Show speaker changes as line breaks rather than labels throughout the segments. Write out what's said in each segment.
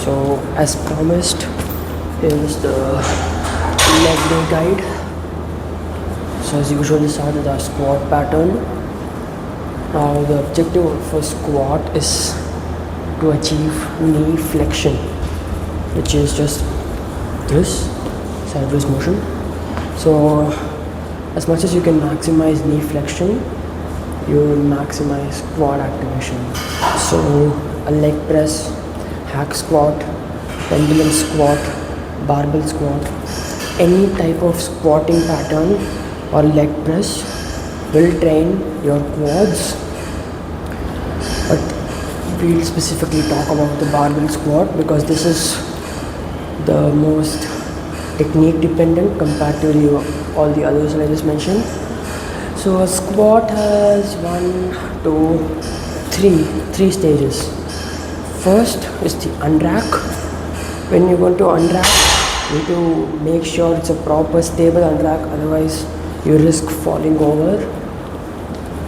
So as promised, here's the leg day guide. So as usual, we start with our squat pattern. Now the objective for squat is to achieve knee flexion, which is just this sideways motion. So as much as you can maximize knee flexion, you will maximize quad activation. So a leg press, hack squat, pendulum squat, barbell squat, any type of squatting pattern or leg press will train your quads. But we'll specifically talk about the barbell squat because this is the most technique dependent compared to all the others that I just mentioned. So a squat has 1, 2, 3 stages. First is the unrack. When you're going to unrack, you need to make sure it's a proper stable unrack, otherwise you risk falling over.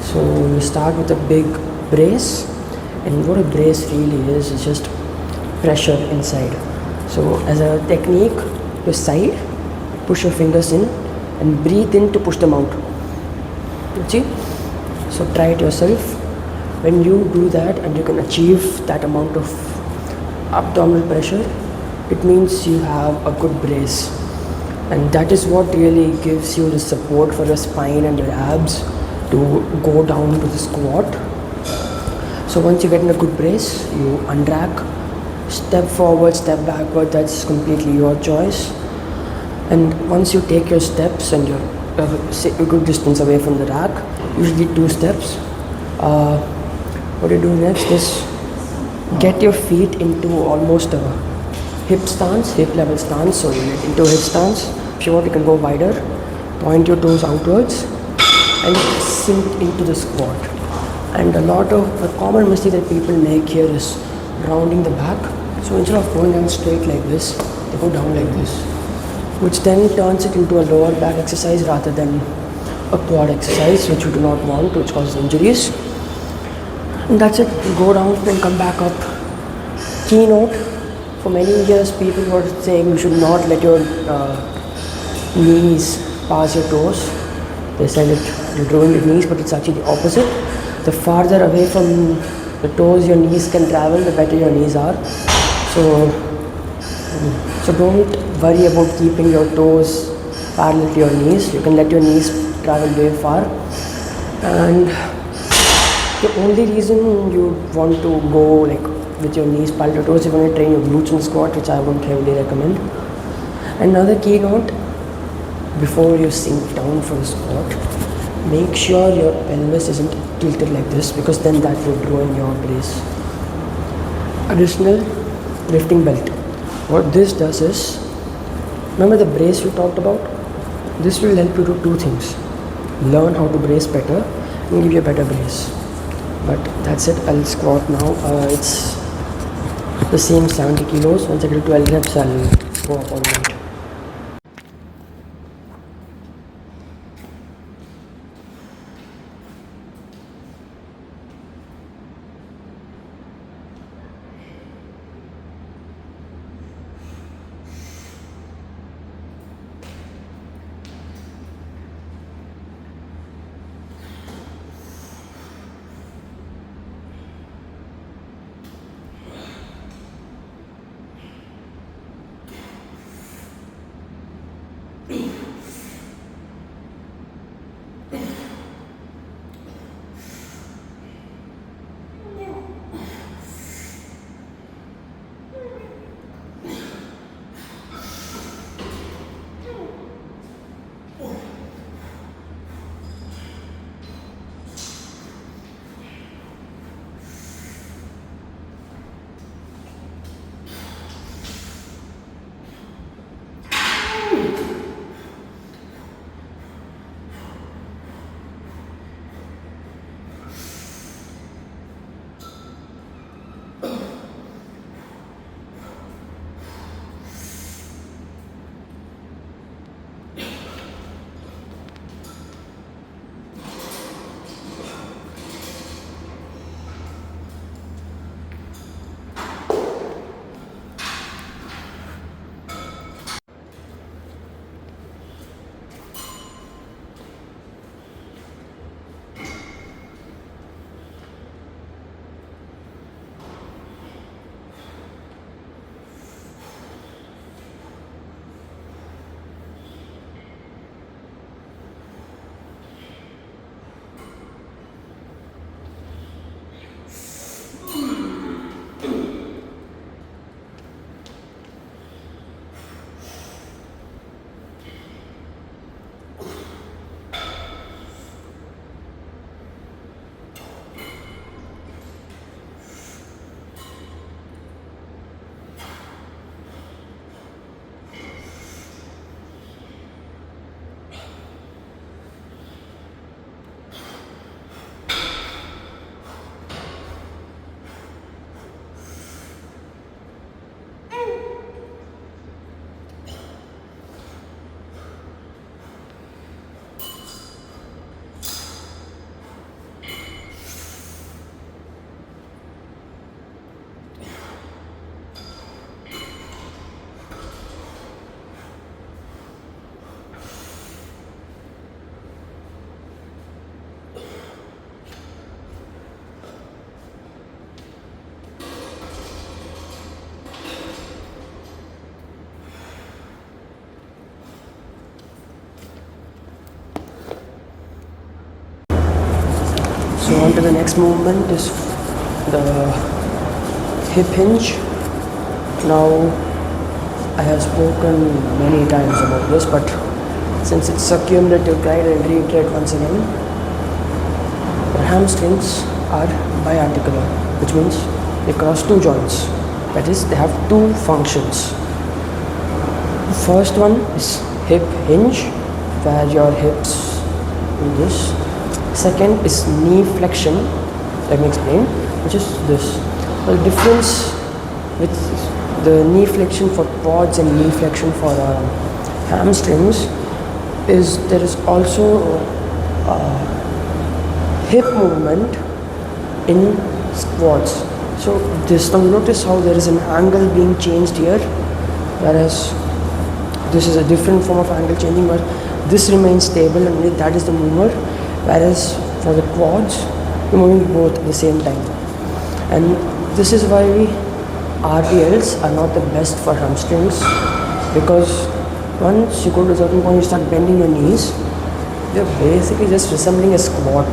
So you start with a big brace, and what a brace really is just pressure inside. So as a technique, to side, push your fingers in and breathe in to push them out. See? So try it yourself. When you do that and you can achieve that amount of abdominal pressure, it means you have a good brace, and that is what really gives you the support for your spine and your abs to go down to the squat. So once you get in a good brace, you unrack, step forward, step backward, that's completely your choice. And once you take your steps and you're a good distance away from the rack, usually 2 steps, what you do next is get your feet into almost a hip stance, hip level stance. So you get into a hip stance. If you want, you can go wider, point your toes outwards and sink into the squat. And a common mistake that people make here is rounding the back. So instead of going down straight like this, they go down like this, which then turns it into a lower back exercise rather than a quad exercise, which you do not want, which causes injuries. And that's it. You go down and come back up. Keynote: for many years people were saying you should not let your knees pass your toes. They said it will ruin your knees, but it's actually the opposite. The farther away from the toes your knees can travel, the better your knees are. So don't worry about keeping your toes parallel to your knees. You can let your knees travel very far. And the only reason you want to go like with your knees parallel to your toes, you want to train your glutes in squat, which I won't heavily recommend. Another key note: before you sink down for the squat, make sure your pelvis isn't tilted like this, because then that would ruin your brace. Additional, lifting belt. What this does is, remember the brace we talked about? This will help you do 2 things: learn how to brace better and give you a better brace. But that's it. I'll squat now. It's the same 70 kilos. Once I get to 12 reps, I'll go up on weight. to the next movement is the hip hinge. Now I have spoken many times about this, but since it's a cumulative guide, I'll reiterate once again. The hamstrings are biarticular, which means they cross two joints. That is, they have two functions. The first one is hip hinge, where your hips do this. Second is knee flexion. Let me explain, which is this. The difference with the knee flexion for quads and knee flexion for hamstrings is there is also hip movement in squats. So this, now notice how there is an angle being changed here, whereas this is a different form of angle changing, where this remains stable and that is the mover, whereas for the quads you're moving both at the same time. And this is why RDLs are not the best for hamstrings, because once you go to a certain point, you start bending your knees, they're basically just resembling a squat.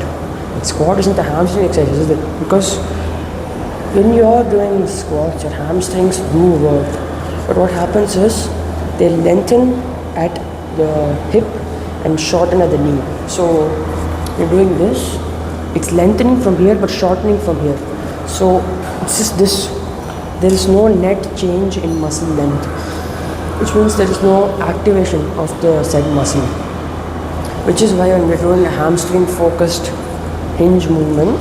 But squat isn't a hamstring exercise, is it? Because when you're doing squats, your hamstrings do work. But what happens is they lengthen at the hip and shorten at the knee. So you're doing this, it's lengthening from here but shortening from here. So it's just this. There is no net change in muscle length, which means there is no activation of the said muscle. Which is why when we're doing a hamstring focused hinge movement,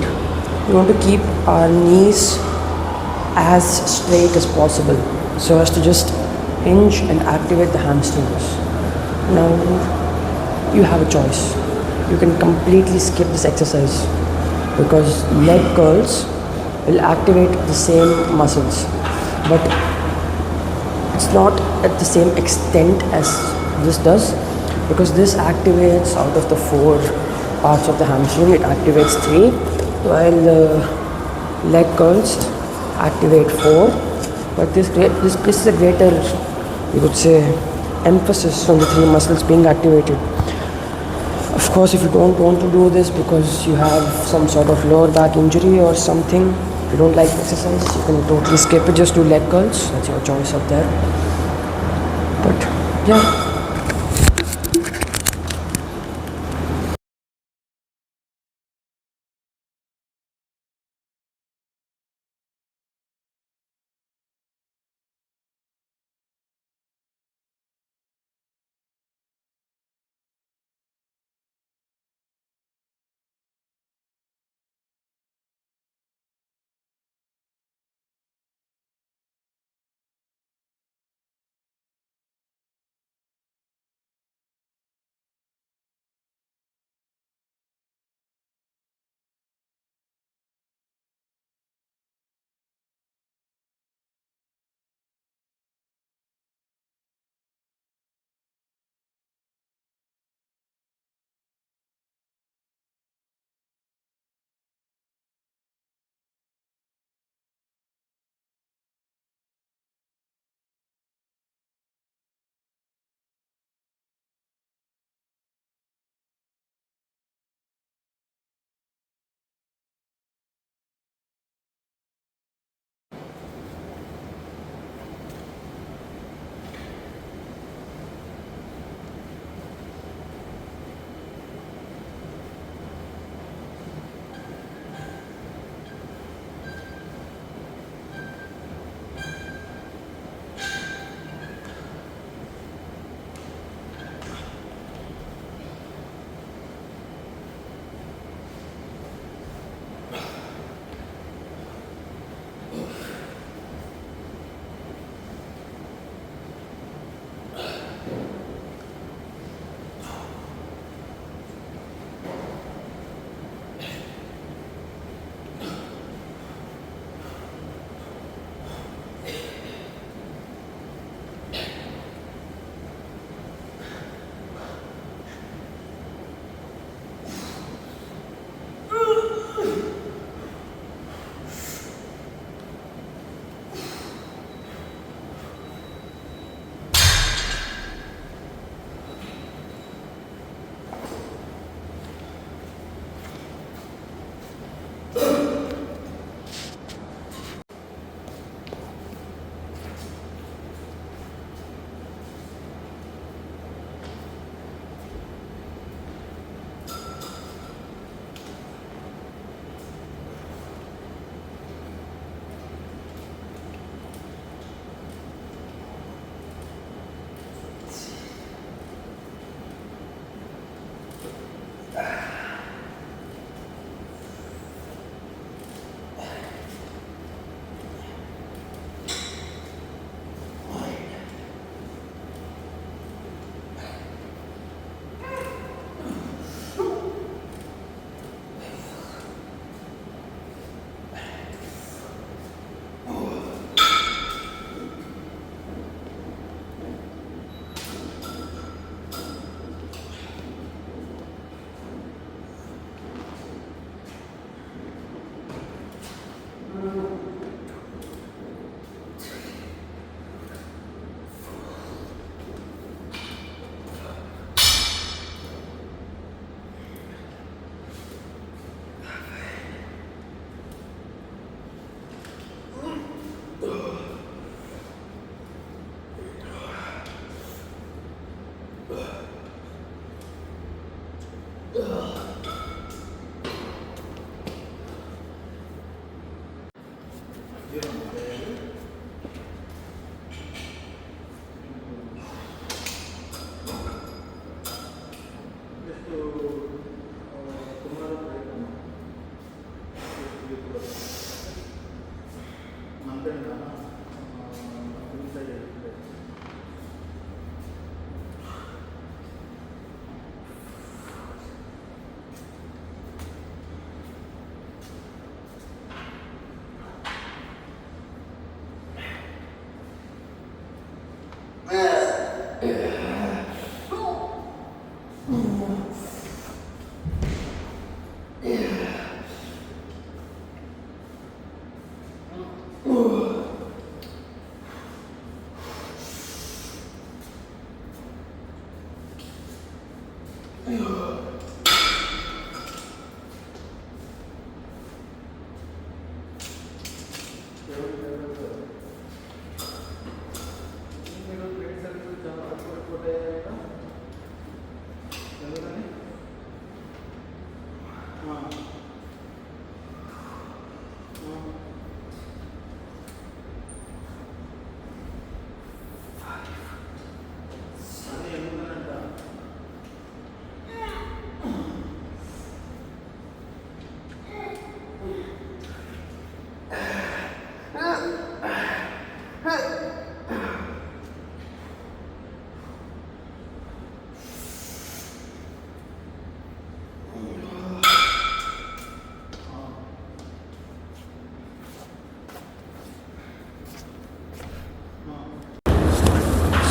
we want to keep our knees as straight as possible so as to just hinge and activate the hamstrings. Now you have a choice. You can completely skip this exercise because leg curls will activate the same muscles, but it's not at the same extent as this does, because this activates out of the 4 parts of the hamstring, it activates 3, while the leg curls activate 4. But this is a greater, you would say, emphasis on the 3 muscles being activated. Of course, if you don't want to do this because you have some sort of lower back injury or something, if you don't like exercise, you can totally skip it, just do leg curls. That's your choice up there. But yeah,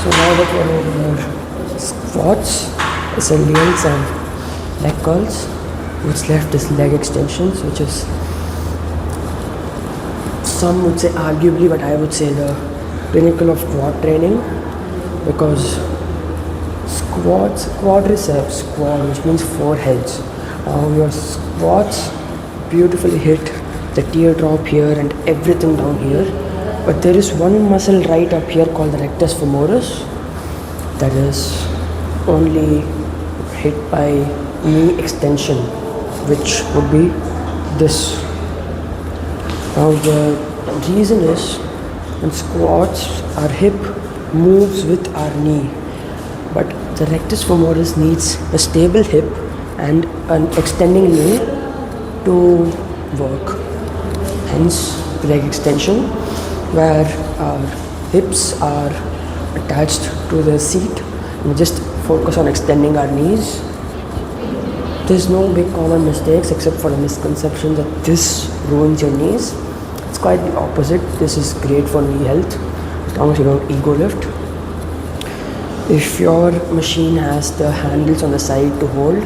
So now that we're over squats, SLDLs and leg curls, what's left is leg extensions, which is, some would say arguably, but I would say the pinnacle of quad training, because squats, quadriceps squat, which means four heads. Your squats beautifully hit the teardrop here and everything down here, but there is one muscle right up here called the rectus femoris that is only hit by knee extension, which would be this. Now the reason is, in squats our hip moves with our knee, but the rectus femoris needs a stable hip and an extending knee to work. Hence leg extension, where our hips are attached to the seat. We just focus on extending our knees. There's no big common mistakes except for the misconception that this ruins your knees. It's quite the opposite. This is great for knee health as long as you don't ego lift. If your machine has the handles on the side to hold,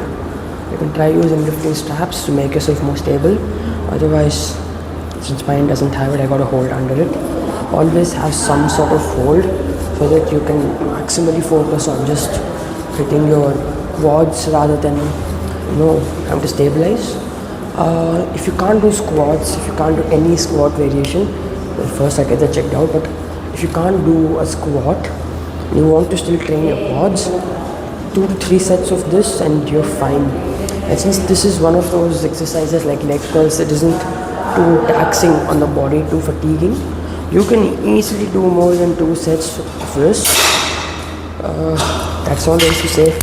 you can try using lifting straps to make yourself more stable. Otherwise, since mine doesn't have it, I got a hold under it. Always have some sort of hold so that you can maximally focus on just hitting your quads rather than having to stabilize. If you can't do squats, if you can't do any squat variation, well, first I get that checked out. But if you can't do a squat, you want to still train your quads, 2 to 3 sets of this and you're fine. And since this is one of those exercises like leg curls that isn't too taxing on the body, too fatiguing, you can easily do more than 2 sets of this. That's all there is to say.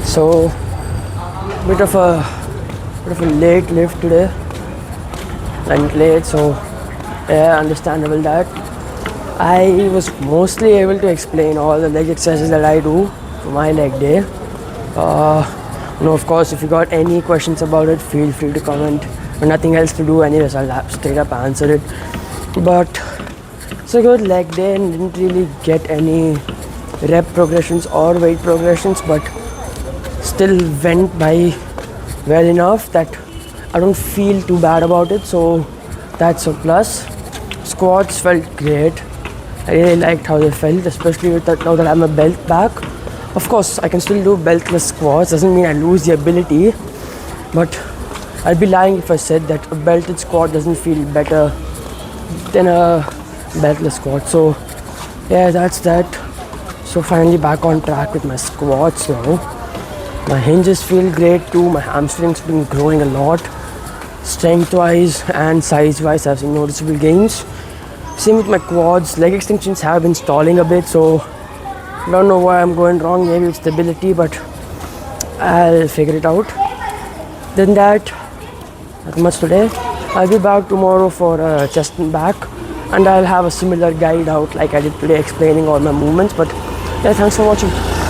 So, bit of a late lift today. Went late, so yeah, understandable that. I was mostly able to explain all the leg exercises that I do for my leg day. Of course, if you got any questions about it, feel free to comment. But nothing else to do anyways, I'll straight up answer it. But it's a good leg day and didn't really get any rep progressions or weight progressions, but still went by well enough that I don't feel too bad about it, so that's a plus. Squats felt great. I really liked how they felt, especially with that, now that I'm a belt back. Of course, I can still do beltless squats, doesn't mean I lose the ability, but I'd be lying if I said that a belted squat doesn't feel better than a beltless squat. So yeah, that's that. So finally back on track with my squats now. My hinges feel great too, my hamstrings been growing a lot. strength wise and size wise I've seen noticeable gains. Same with my quads. Leg extensions have been stalling a bit, so don't know why I'm going wrong. Maybe it's stability, but I'll figure it out. Then that, not much today. I'll be back tomorrow for chest and back, and I'll have a similar guide out like I did today explaining all my movements. But yeah, thanks for watching.